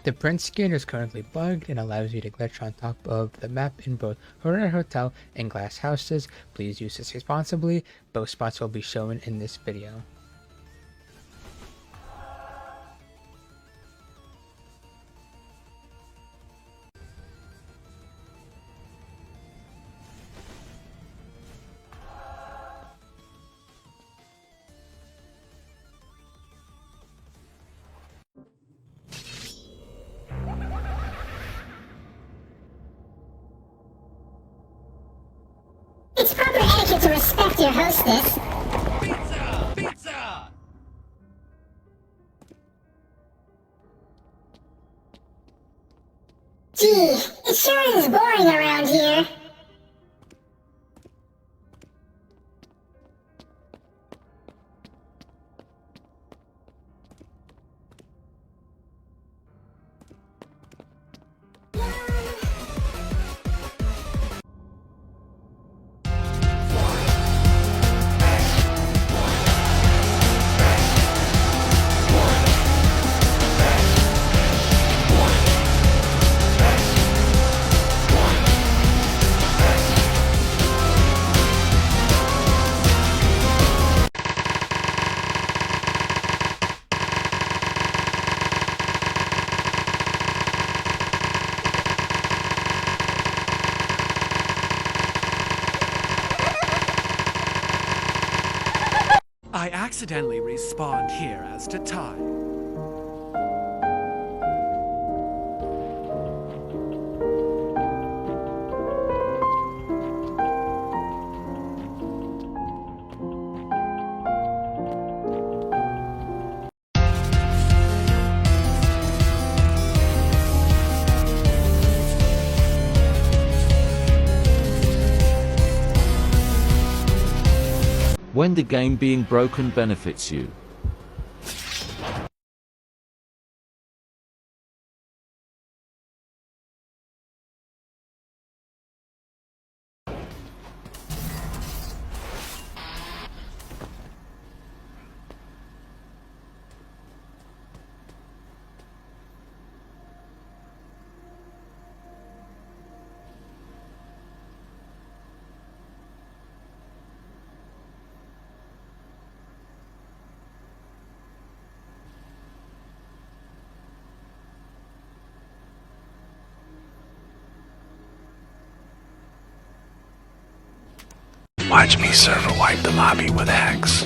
The print skin is currently bugged and allows you to glitch on top of the map in both Horror Hotel and Glass Houses. Please use this responsibly. Both spots will be shown in this video. It's proper etiquette to respect your hostess. Pizza! Pizza! Gee, it sure is boring around here. I accidentally respawned here as to time. When the game being broken benefits you. Watch me server wipe the lobby with Hex.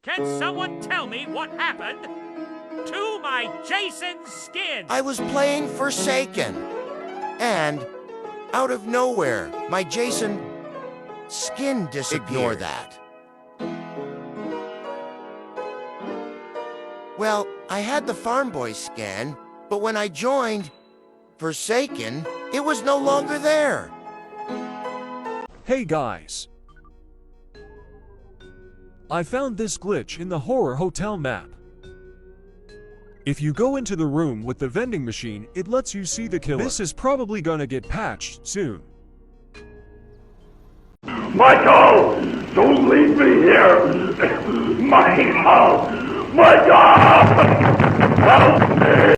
Can someone tell me what happened to my Jason skin? I was playing Forsaken, and out of nowhere, my Jason skin disappeared. Ignore that. Well, I had the Farm Boy skin, but when I joined Forsaken, it was no longer there. Hey guys! I found this glitch in the horror hotel map. If you go into the room with the vending machine, it lets you see the killer. This is probably gonna get patched soon. Michael! Don't leave me here! Michael! Michael! Help me!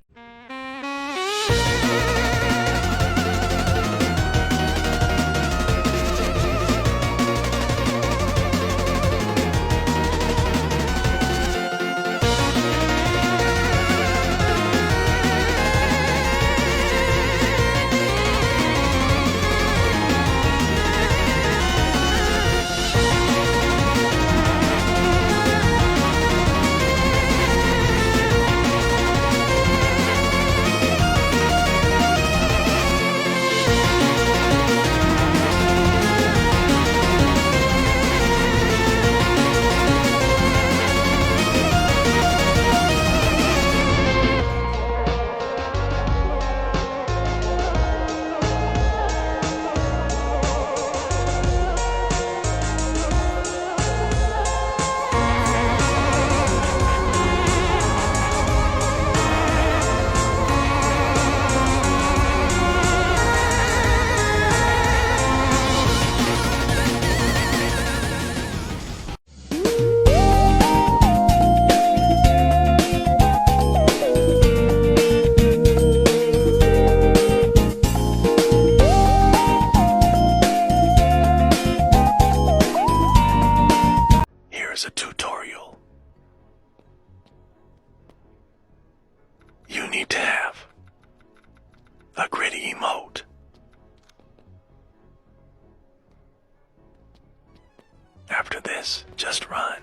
Here's a tutorial. You need to have a gritty emote. After this, just run.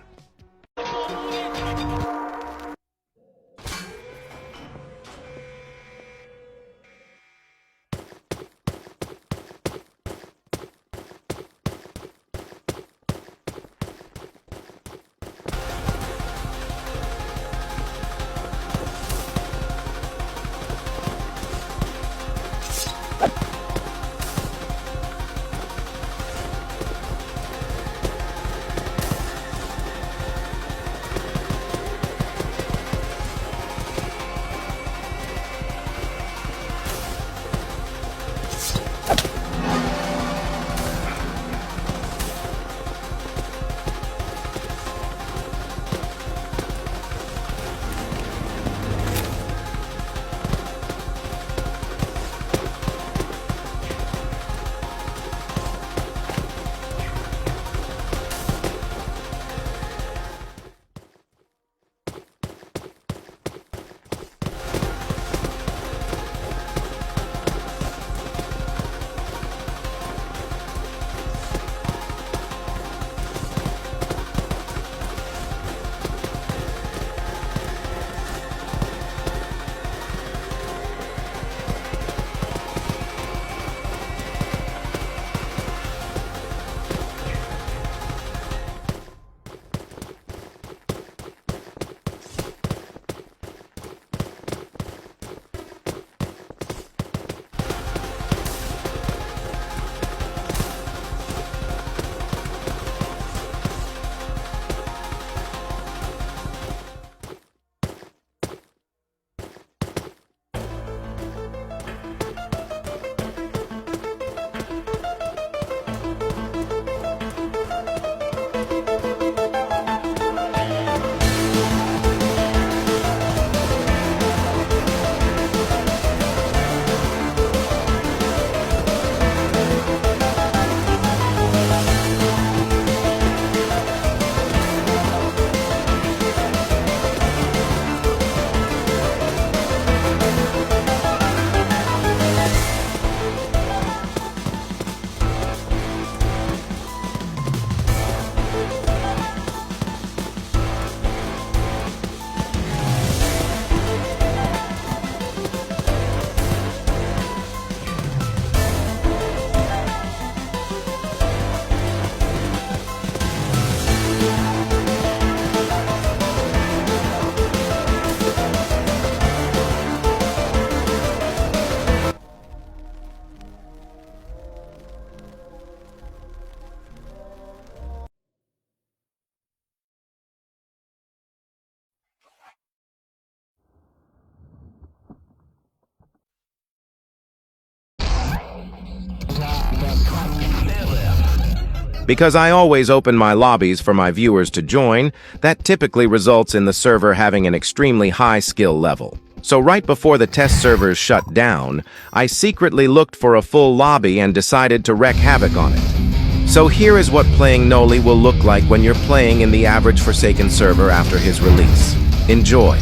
Because I always open my lobbies for my viewers to join, that typically results in the server having an extremely high skill level. So right before the test servers shut down, I secretly looked for a full lobby and decided to wreak havoc on it. So here is what playing Noli will look like when you're playing in the average Forsaken server after his release. Enjoy.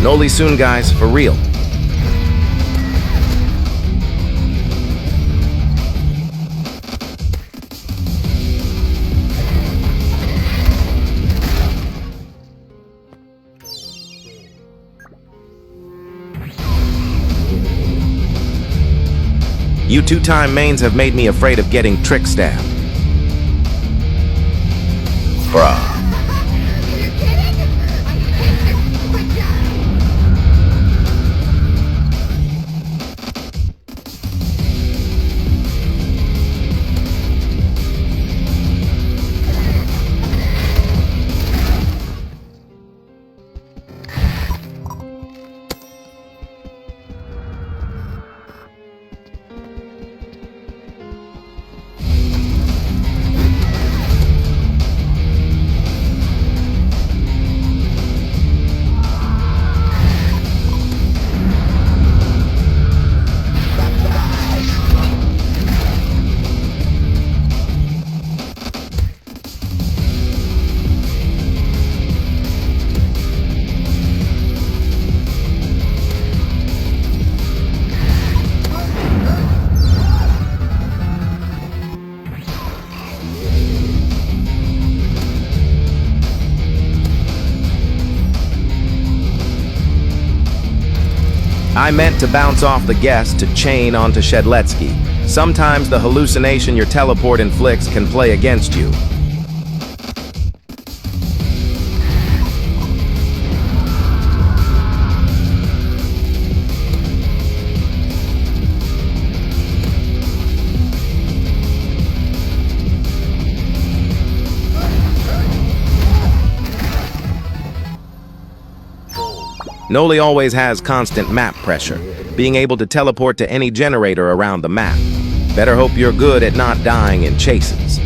Noli soon, guys, for real. You two-time mains have made me afraid of getting trick stabbed. Bruh. I meant to bounce off the guest to chain onto Shedletsky. Sometimes the hallucination your teleport inflicts can play against you. Noli always has constant map pressure, being able to teleport to any generator around the map. Better hope you're good at not dying in chases.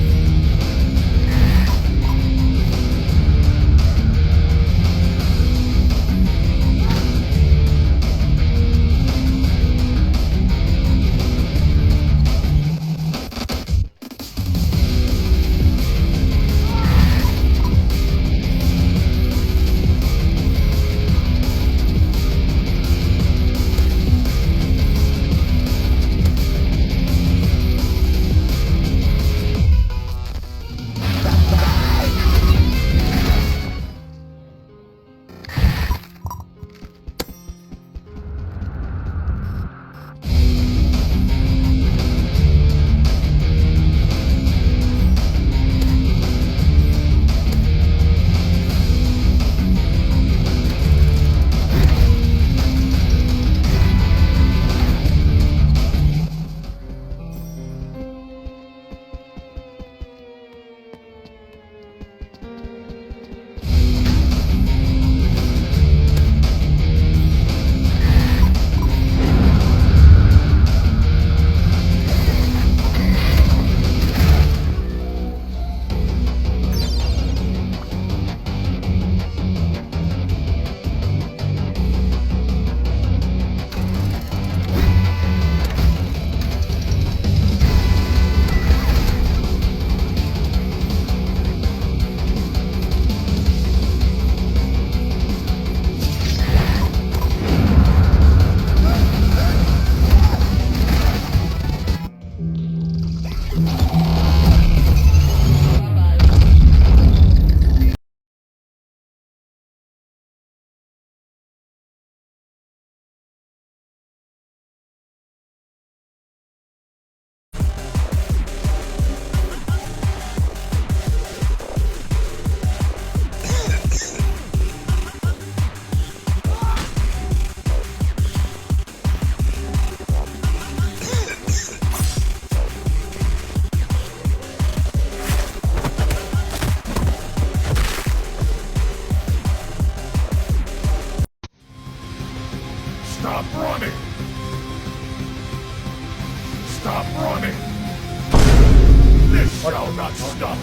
This shall not stop.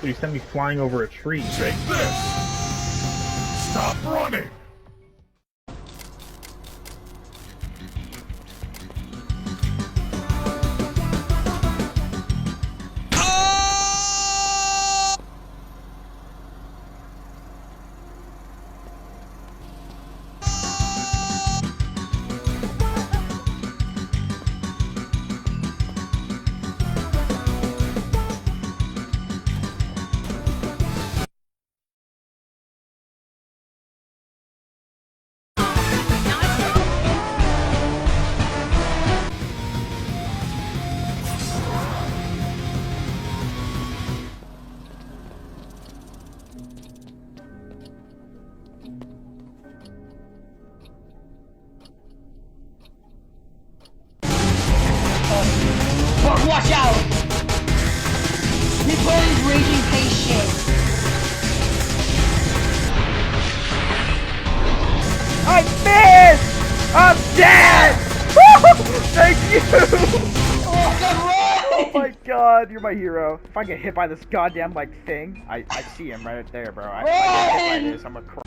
So you sent me flying over a tree. Take this. Stop running. Watch out! Nicole's raging patient. I missed! I'm dead! Thank you! Oh my god, you're my hero. If I get hit by this goddamn like thing, I see him right there, bro. If I get hit by this, I'm gonna cry.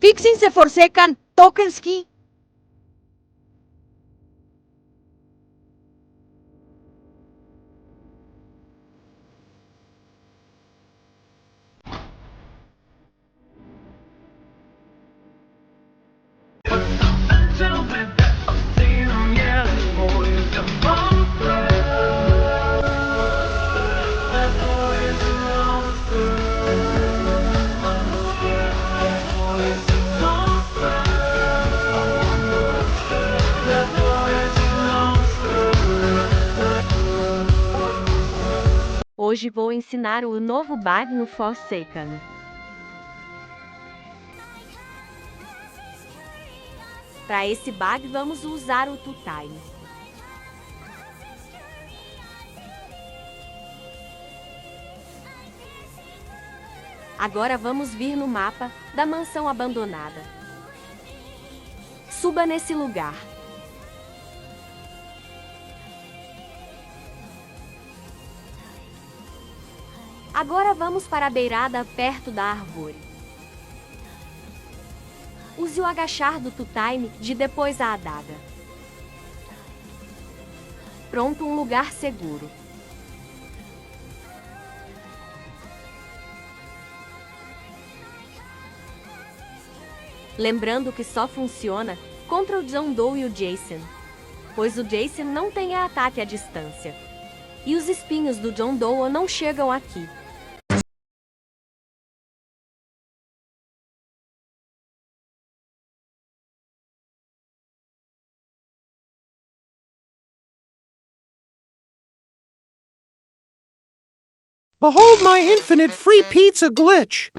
Fixin' se forsecan, toquen ski. Hoje vou ensinar o novo bug no Forsaken. Para esse bug vamos usar o two-time. Agora vamos vir no mapa da mansão abandonada. Suba nesse lugar. Agora vamos para a beirada perto da árvore. Use o agachar do two-time de depois a adaga. Pronto, um lugar seguro. Lembrando que só funciona contra o John Doe e o Jason, pois o Jason não tem ataque à distância. E os espinhos do John Doe não chegam aqui. Behold my infinite free pizza glitch!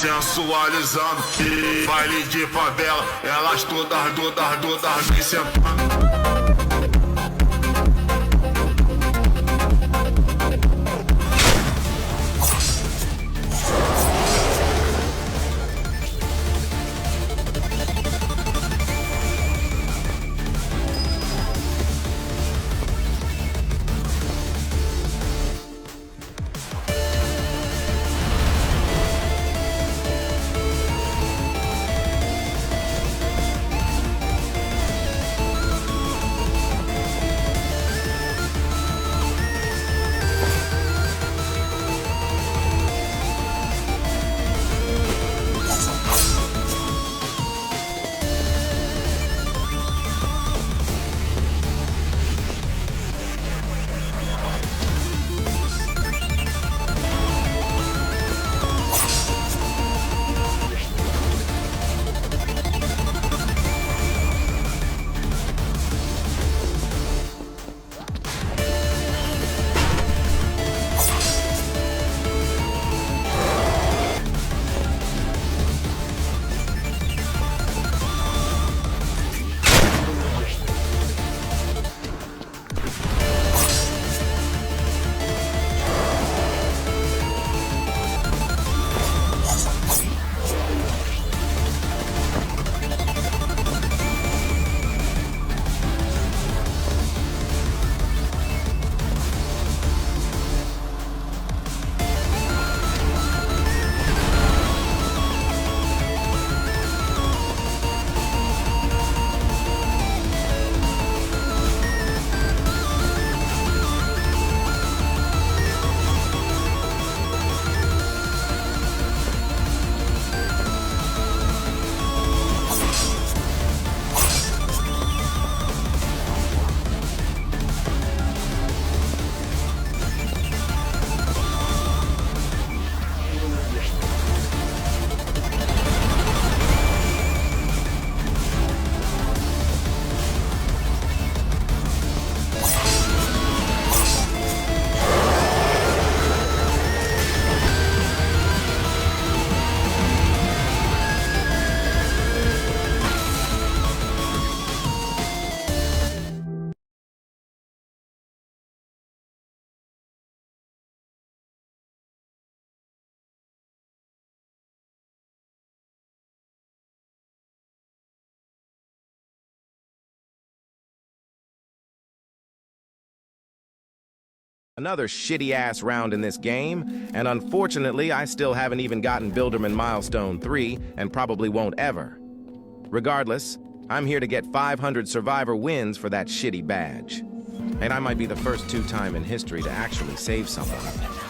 sensualizando. Baile de favela, elas todas me sentando. Another shitty-ass round in this game, and unfortunately, I still haven't even gotten Builderman Milestone 3, and probably won't ever. Regardless, I'm here to get 500 Survivor wins for that shitty badge. And I might be the first two-time in history to actually save someone.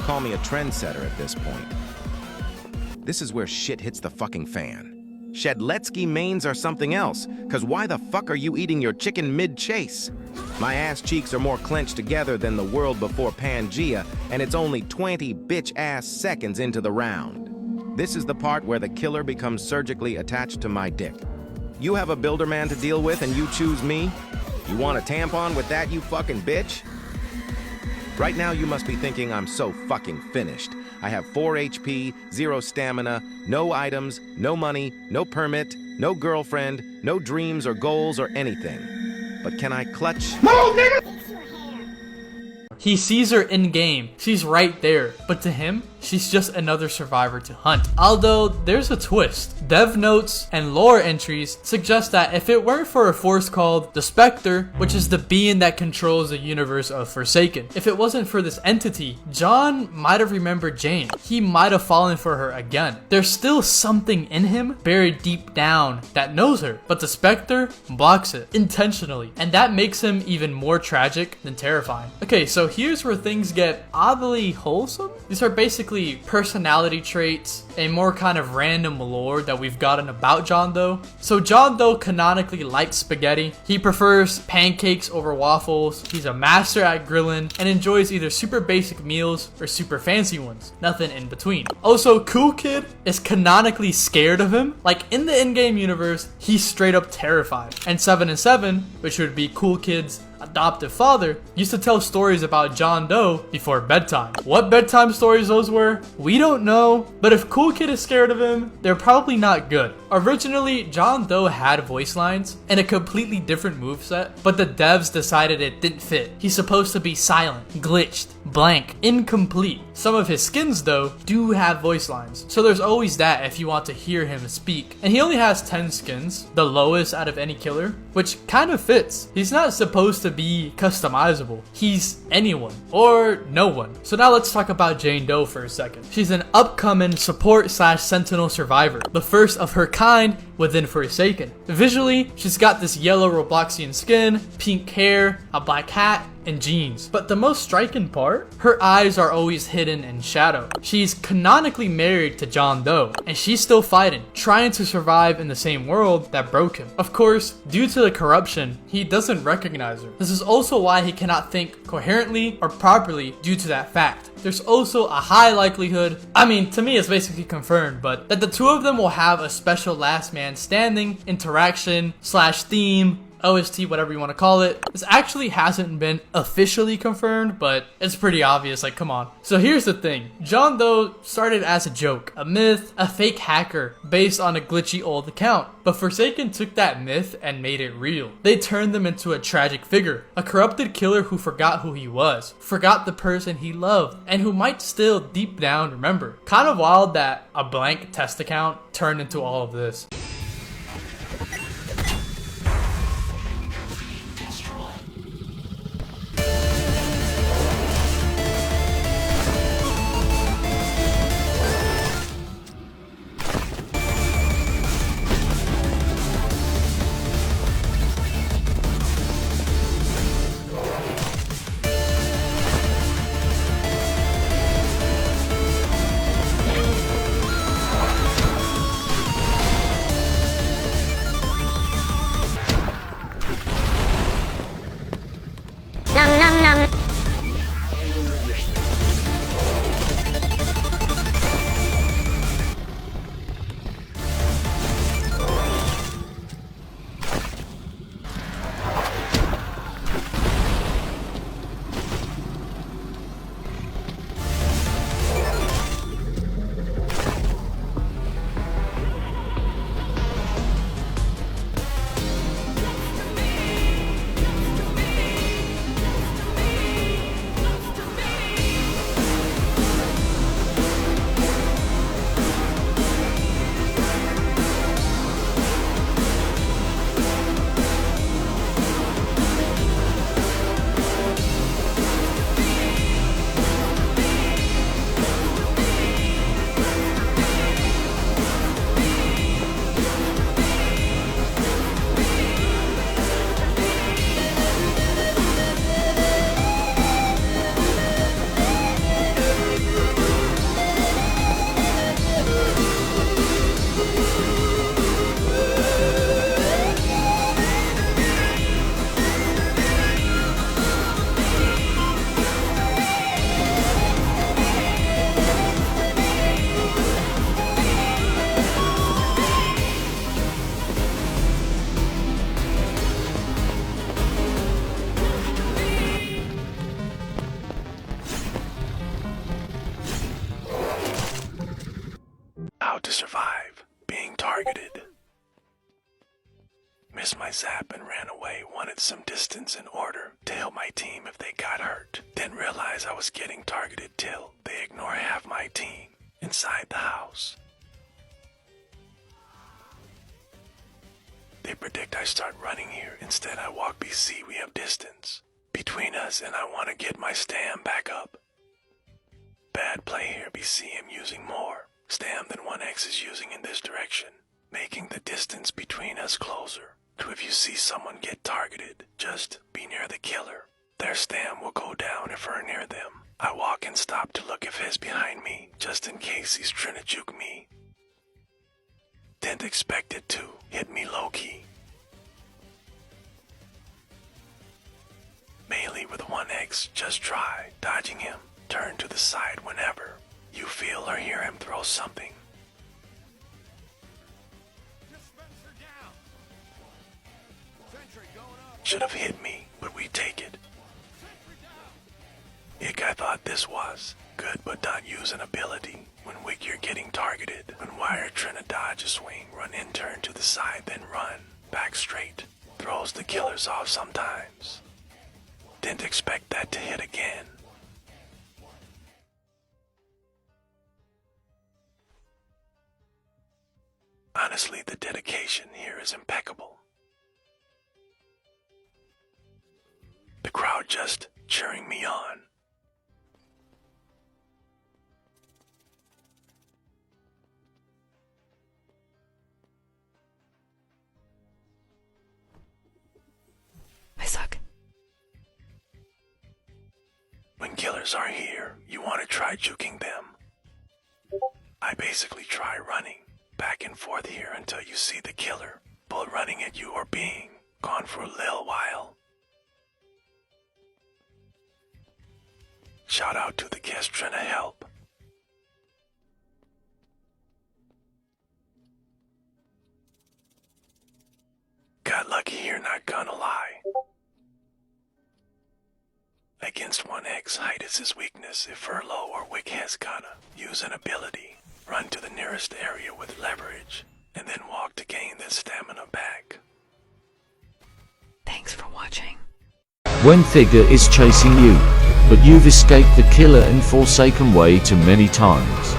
Call me a trendsetter at this point. This is where shit hits the fucking fan. Shedletsky mains are something else, cause why the fuck are you eating your chicken mid-chase? My ass cheeks are more clenched together than the world before Pangea, and it's only 20 bitch-ass seconds into the round. This is the part where the killer becomes surgically attached to my dick. You have a builder man to deal with and you choose me? You want a tampon with that, you fucking bitch? Right now you must be thinking I'm so fucking finished. I have 4 HP, 0 stamina, no items, no money, no permit, no girlfriend, no dreams or goals or anything. But can I clutch? Move, nigga! He sees her in-game. She's right there. But to him, she's just another survivor to hunt. Although, there's a twist. Dev notes and lore entries suggest that if it weren't for a force called the Spectre, which is the being that controls the universe of Forsaken, if it wasn't for this entity, John might have remembered Jane. He might have fallen for her again. There's still something in him buried deep down that knows her, but the Spectre blocks it intentionally, and that makes him even more tragic than terrifying. Okay, so here's where things get oddly wholesome. These are basically personality traits, a more kind of random lore that we've gotten about John Doe. So John Doe canonically likes spaghetti. He prefers pancakes over waffles. He's a master at grilling and enjoys either super basic meals or super fancy ones. Nothing in between. Also, Cool Kid is canonically scared of him. Like in the in-game universe, he's straight up terrified. And 7 and 7, which would be Cool Kid's adoptive father, used to tell stories about John Doe before bedtime. What bedtime stories those were, we don't know, but if Cool Kid is scared of him, they're probably not good. Originally, John Doe had voice lines and a completely different moveset, but the devs decided it didn't fit. He's supposed to be silent, glitched, blank, incomplete. Some of his skins though do have voice lines, so there's always that if you want to hear him speak. And he only has 10 skins, the lowest out of any killer, which kind of fits. He's not supposed to be customizable. He's anyone or no one. So now let's talk about Jane Doe for a second. She's an upcoming support / sentinel survivor, the first of her kind within Forsaken. Visually, she's got this yellow Robloxian skin, pink hair, a black hat, and jeans. But the most striking part, her eyes are always hidden in shadow. She's canonically married to John Doe, and she's still fighting, trying to survive in the same world that broke him. Of course, due to the corruption, he doesn't recognize her. This is also why he cannot think coherently or properly due to that fact. There's also a high likelihood, I mean, to me it's basically confirmed, but that the two of them will have a special last man standing interaction / theme, OST, whatever you want to call it. This actually hasn't been officially confirmed, but it's pretty obvious, like, come on. So here's the thing. John Doe started as a joke, a myth, a fake hacker based on a glitchy old account. But Forsaken took that myth and made it real. They turned him into a tragic figure, a corrupted killer who forgot who he was, forgot the person he loved, and who might still deep down remember. Kind of wild that a blank test account turned into all of this. How to survive being targeted. Missed my zap and ran away. Wanted some distance in order to help my team if they got hurt. Didn't realize I was getting targeted till they ignore half my team inside the house. They predict I start running here. Instead I walk BC. We have distance between us and I want to get my stam back up. Bad play here. BC am using more stam than 1X is using in this direction, making the distance between us closer. So if you see someone get targeted, just be near the killer. Their stam will go down if we're near them. I walk and stop to look if he's behind me, just in case he's trying to juke me. Didn't expect it to hit me low-key. Melee with 1X, just try dodging him. Turn to the side whenever you feel or hear him throw something. Should have hit me, but we we take it. Ick, I thought this was good but not use an ability. When Wick, you're getting targeted. When Wire, trying to dodge a swing, run in, turn to the side, then run. Back straight. Throws the killers off sometimes. Didn't expect that to hit again. Honestly, the dedication here is impeccable. The crowd just cheering me on. I suck. When killers are here, you want to try juking them. I basically try running back and forth here until you see the killer bull running at you or being gone for a little while. Shout out to the guest trying to help. Got lucky here, not gonna lie. Against 1x, height is his weakness. If Furlough or Wick has gonna use an ability, run to the nearest area with leverage, and then walk to gain the stamina back. Thanks for watching. When Figure is chasing you, but you've escaped the killer in Forsaken way too many times.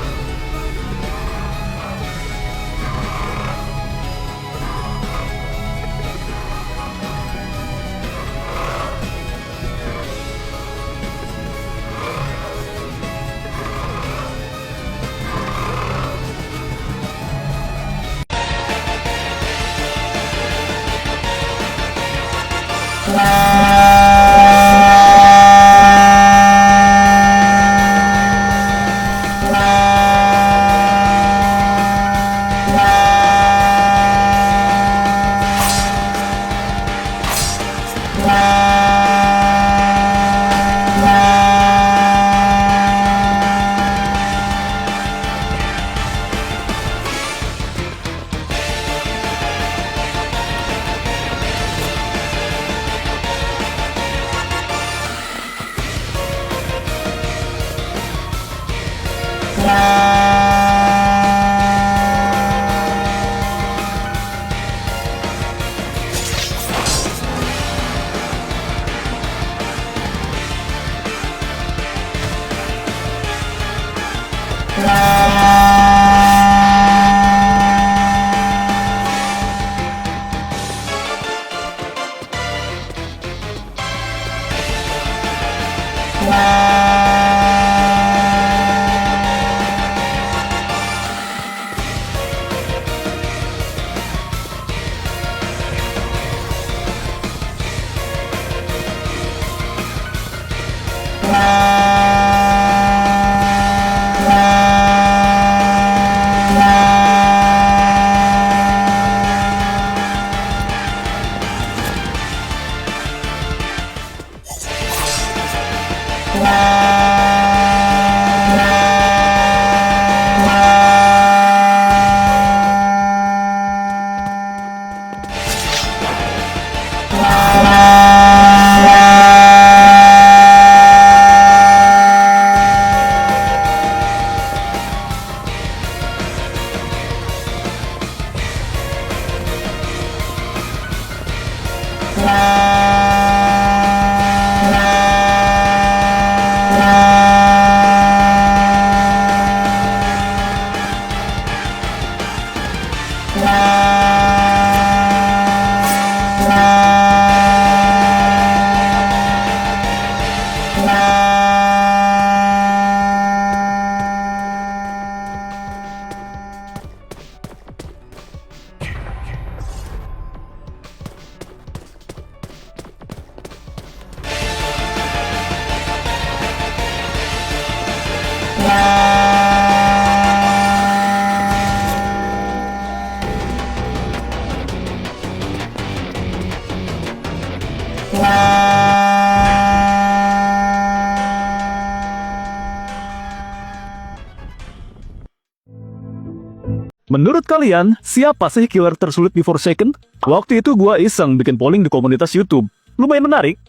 Menurut kalian, siapa sih killer tersulit di Forsaken? Waktu itu gua iseng bikin polling di komunitas YouTube. Lumayan menarik.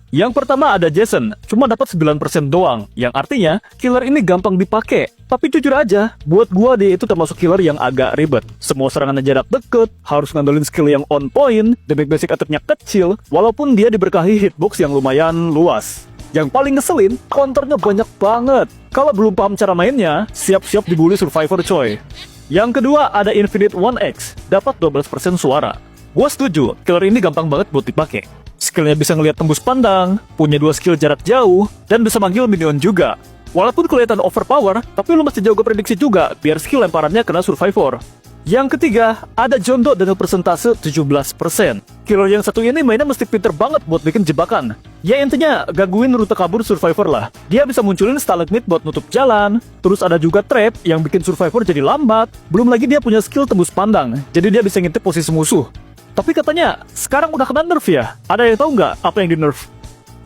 Yang pertama ada Jason, cuma dapat 9% doang, yang artinya killer ini gampang dipakai. Tapi jujur aja, buat gua dia itu termasuk killer yang agak ribet. Semua serangannya jarak deket, harus ngandelin skill yang on point, damage basic attack-nya kecil, walaupun dia diberkahi hitbox yang lumayan luas. Yang paling ngeselin, counternya banyak banget. Kalau belum paham cara mainnya, siap-siap dibully survivor coy. Yang kedua ada Infinite 1X, dapat 12% suara. Gua setuju, killer ini gampang banget buat dipakai. Skillnya bisa ngelihat tembus pandang, punya 2 skill jarak jauh, dan bisa manggil minion juga. Walaupun kelihatan overpower, tapi lu mesti jago prediksi juga, biar skill lemparannya kena survivor. Yang ketiga, ada John Doe dengan persentase 17%. Killer yang satu ini mainnya mesti pinter banget buat bikin jebakan. Ya intinya, gangguin rute kabur survivor lah. Dia bisa munculin stalagmite buat nutup jalan, terus ada juga trap yang bikin survivor jadi lambat, belum lagi dia punya skill tembus pandang, jadi dia bisa ngintip posisi musuh. Tapi katanya, sekarang udah kena nerf ya? Ada yang tahu nggak apa yang di nerf?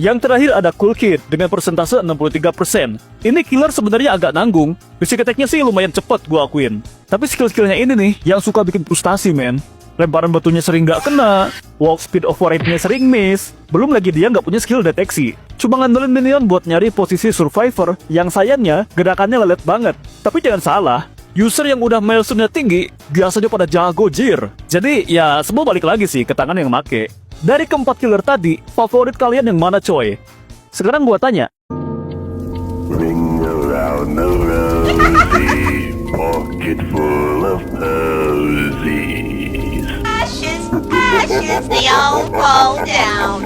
Yang terakhir ada Cool Kid dengan persentase 63%. Ini killer sebenarnya agak nanggung. Basic attack-nya sih lumayan cepet gua akuin. Tapi skill-skillnya ini nih yang suka bikin frustasi men. Lemparan batunya sering nggak kena, walk speed of warhead-nya sering miss, belum lagi dia nggak punya skill deteksi. Cuma ngandelin minion buat nyari posisi survivor yang sayangnya gerakannya lelet banget. Tapi jangan salah, user yang udah milestone-nya tinggi biasanya pada jago jir. Jadi ya semua balik lagi sih ke tangan yang make. Dari keempat killer tadi, favorit kalian yang mana coy? Sekarang gua tanya. Ring around the rosy, pocket full of posies. Ashes, ashes, they all fall down.